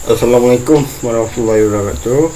Assalamualaikum warahmatullahi wabarakatuh.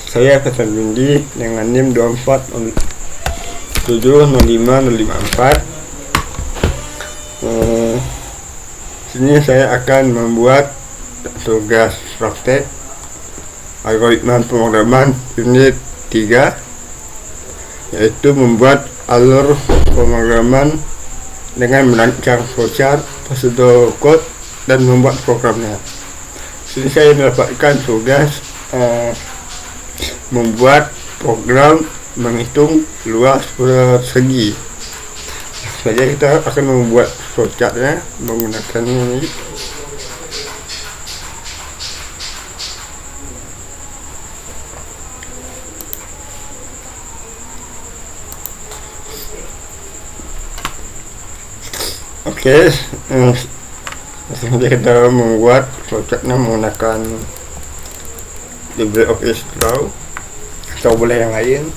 Saya Hasan Bindi dengan NIM 24705054. Sini saya akan membuat tugas praktek algoritma pemrograman unit 3, yaitu membuat alur pemrograman dengan merancang flowchart, prosedur code, dan membuat programnya. Sini saya mendapatkan tugas membuat program menghitung luas persegi. Saja kita akan membuat flowchartnya menggunakan ini. Oke, langsung saja kita membuat flowchartnya menggunakan LibreOffice Draw atau boleh yang lain.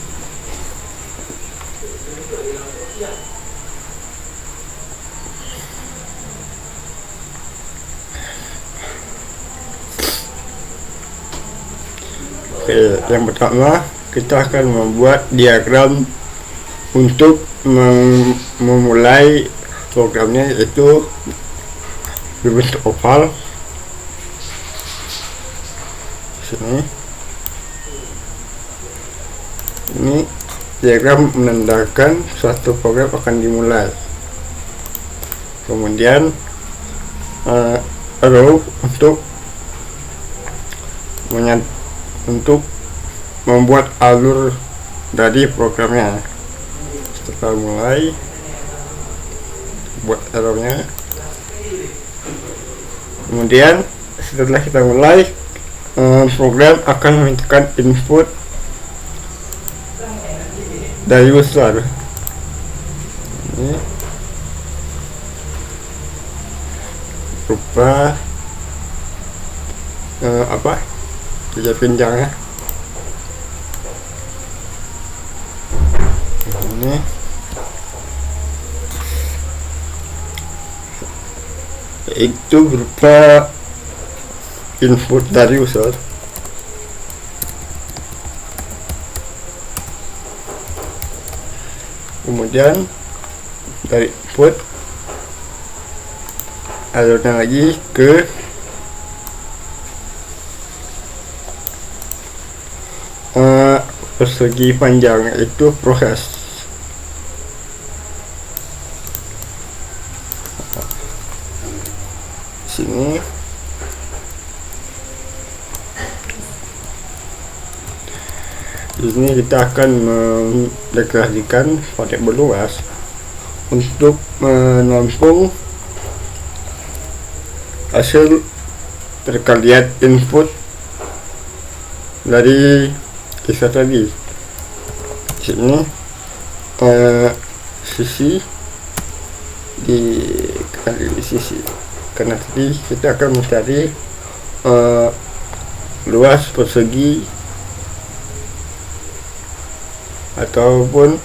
Oke, yang pertama kita akan membuat diagram untuk memulai programnya, yaitu berbentuk oval. Sini ini diagram menandakan suatu program akan dimulai. Kemudian arrow untuk membuat alur dari programnya. Setelah mulai buat arrownya, kemudian setelah kita mulai, program akan memintakan input dari user. Ini berupa tiga pinjang ya. Ini itu berupa input dari user. Kemudian dari input alurnya lagi ke persegi panjang, itu proses. Sini kita akan mendeklarasikan variabel luas untuk menampung hasil perkalian input dari kisah tadi. Sini sisi dikali sisi, karena tadi kita akan mencari luas persegi ataupun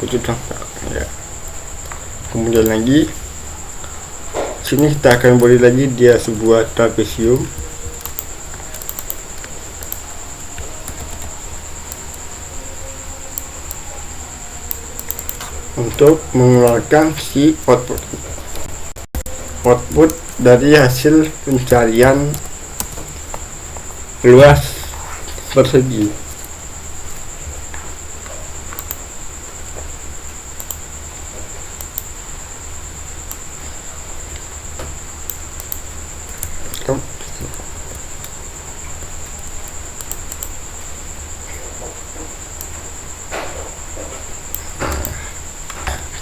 wujud angka ya. Kemudian lagi sini kita akan beri lagi dia sebuah trapesium untuk mengeluarkan si output dari hasil pencarian luas persegi.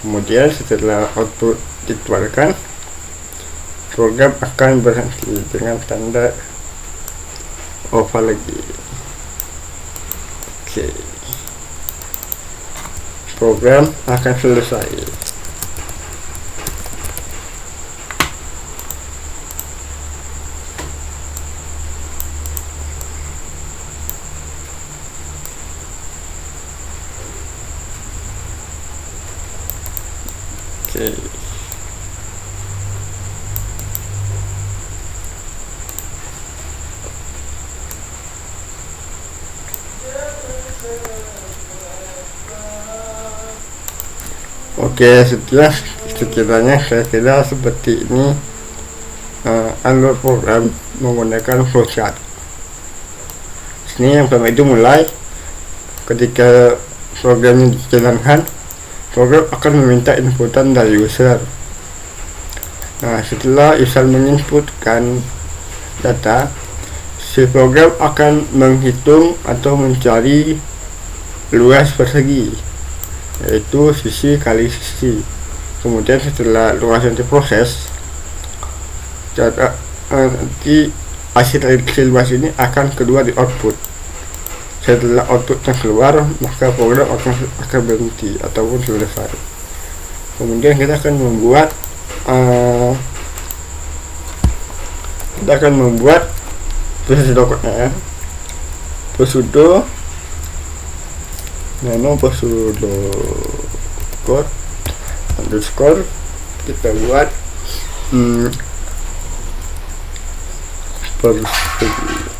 Kemudian setelah output dikeluarkan, program akan berhenti dengan tanda oval lagi. Oke, program akan selesai. Oke. Oke, setelah sekiranya saya kira seperti ini unload program menggunakan flowchart. Sini yang pertama itu mulai ketika programnya dijalankan, program akan meminta inputan dari user. Nah, setelah user menginputkan data, si program akan menghitung atau mencari luas persegi, yaitu sisi kali sisi. Kemudian setelah luas yang diproses, nanti hasil luas ini akan keluar di output. Setelah outputnya keluar, maka program akan berhenti ataupun selesai. Kemudian kita akan membuat proses downloadnya, sudo nano sudo code underscore kita buat persegi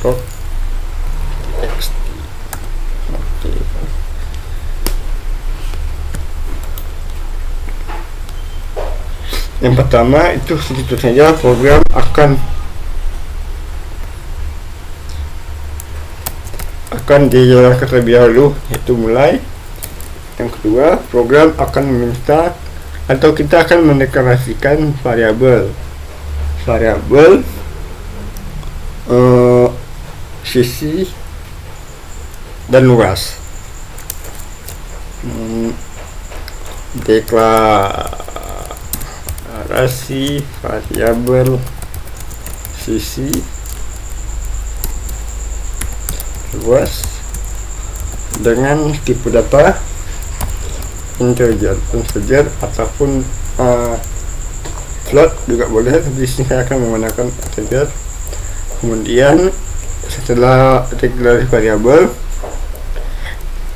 .txt. Oke. Yang pertama itu segitu saja, program akan dijalankan terlebih dahulu, yaitu mulai. Yang kedua, program akan meminta atau kita akan mendeklarasikan variabel sisi dan luas. Deklarasi variabel sisi luas dengan tipe data integer ataupun float juga boleh, tapi di sini saya akan menggunakan integer. Kemudian setelah deklarasi variabel,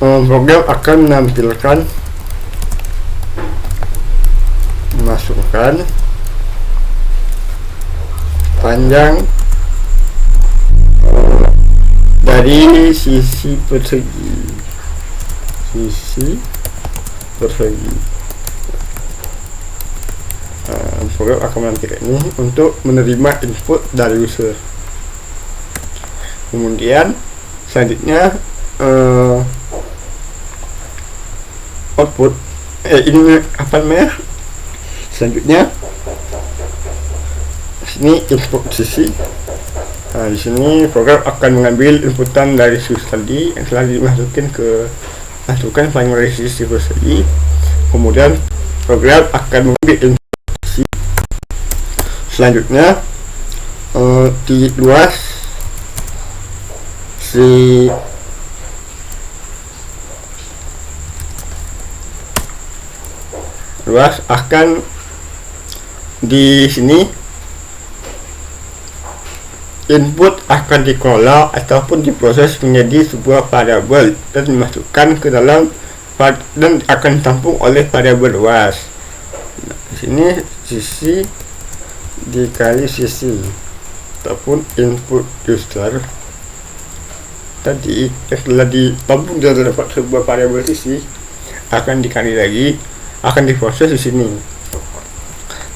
program akan menampilkan masukkan panjang dari sisi persegi. Program akan menampilkan ini untuk menerima input dari user. Kemudian selanjutnya output ini apa namanya? Selanjutnya sini input sisi. Nah, di sini program akan mengambil inputan dari sisi tadi yang telah dimasukkan paling dari sisi persegi. Kemudian program akan mengambil input sisi. Selanjutnya di luas akan di sini input akan dikelola ataupun diproses menjadi sebuah variabel dan dimasukkan ke dalam dan akan ditampung oleh variabel luas. Nah, di sini sisi dikali sisi ataupun input user tadi yang telah ditampung dan terdapat sebuah variabel sisi akan dikali lagi, akan diproses di sini.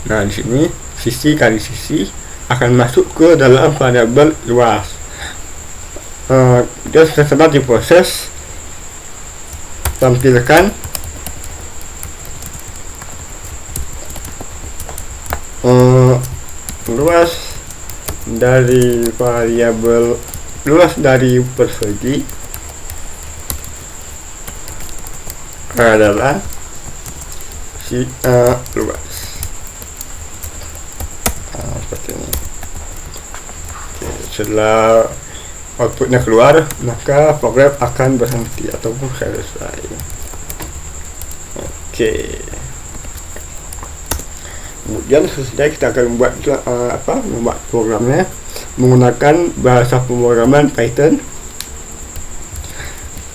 Nah, di sini sisi kali sisi akan masuk ke dalam variabel luas. Dan setelah diproses, tampilkan luas dari variabel luas dari persegi adalah luas. Seperti ini. Oke, setelah outputnya keluar, maka program akan berhenti ataupun selesai. Oke. Kemudian sesudah kita akan membuat programnya menggunakan bahasa pemrograman Python.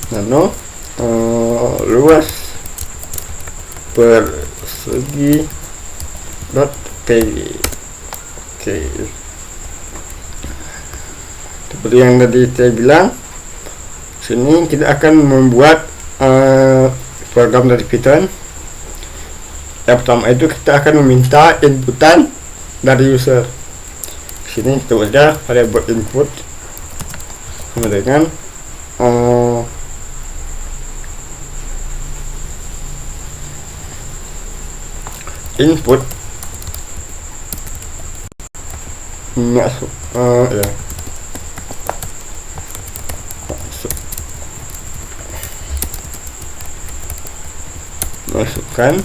Nano luas persegi.tv. Oke, seperti yang tadi saya bilang, sini kita akan membuat program dari Python. Yang pertama itu kita akan meminta inputan dari user. Sini kita ada variabel input dengan input masuk masukkan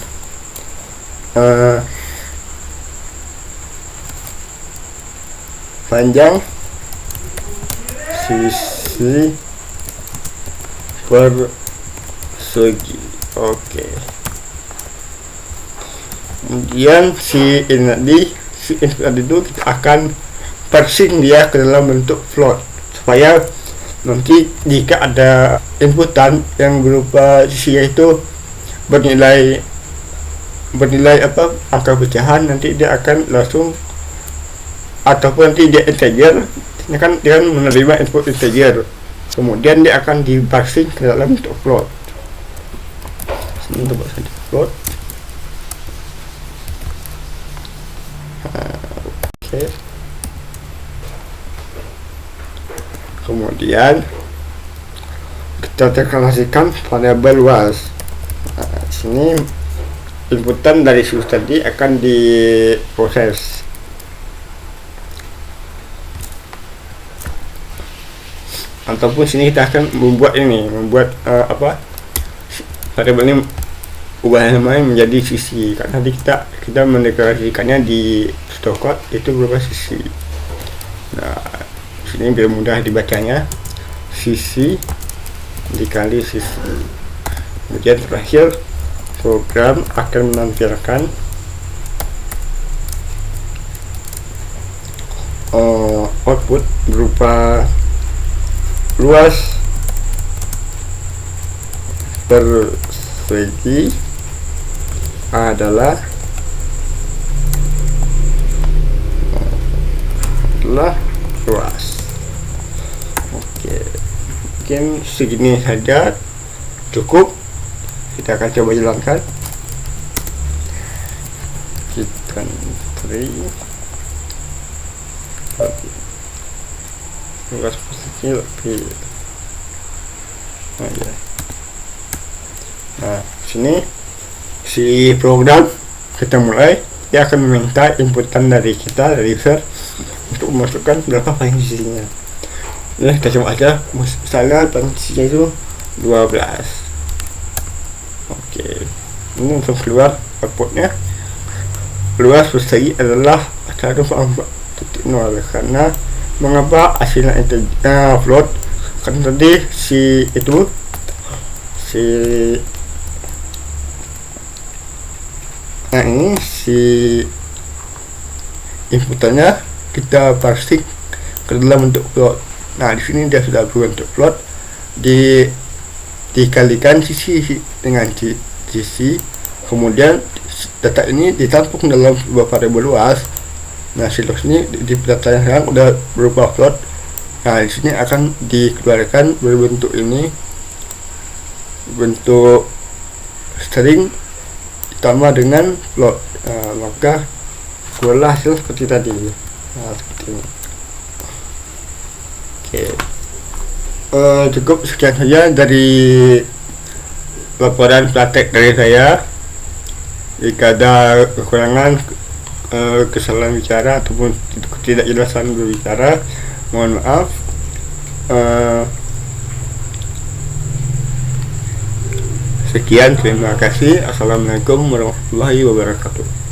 panjang sisi persegi. Oke, kemudian si input tadi itu kita akan parsing dia ke dalam bentuk float, supaya nanti jika ada inputan yang berupa sisi itu bernilai angka pecahan, nanti dia akan langsung, ataupun nanti dia integer, dia kan menerima input integer, kemudian dia akan diparsing ke dalam bentuk float. Sini coba saja float. Oke. Kemudian kita deklarasikan variabel luas. Sini inputan dari sus tadi akan diproses. Ataupun sini kita akan membuat variabel ini ubah namanya menjadi sisi, karena nanti kita mendeklarasikannya di stockout itu berupa sisi. Nah, sini biar mudah dibacanya, sisi dikali sisi. Kemudian terakhir program akan menampilkan output berupa luas persegi adalah luas. Oke, mungkin segini saja cukup. Kita akan coba jalankan. Kita luas persegi lebih. Nah, sini si program kita mulai, dia akan meminta inputan dari user untuk memasukkan berapa panjang sisinya. Nah, kita coba aja, misalnya panjang sisinya itu 12. Oke, ini untuk keluar outputnya. Luas persegi adalah 144.0, karena mengapa hasilnya float, kan tadi si inputannya kita parsing ke dalam bentuk float. Nah, di sini dia sudah berbentuk float, dikalikan sisi dengan sisi, kemudian data ini ditampung dalam sebuah variabel luas. Nah, si luas ini di data yang sekarang udah berupa float. Nah, di sini akan dikeluarkan berbentuk ini, bentuk string ditambah dengan float. Nah, maka keluarlah hasil seperti tadi. Nah, seperti ini. Oke. Cukup sekian saja dari laporan praktek dari saya. Jika ada kekurangan, kesalahan bicara ataupun ketidakjelasan berbicara, mohon maaf. Sekian, terima kasih. Assalamualaikum warahmatullahi wabarakatuh.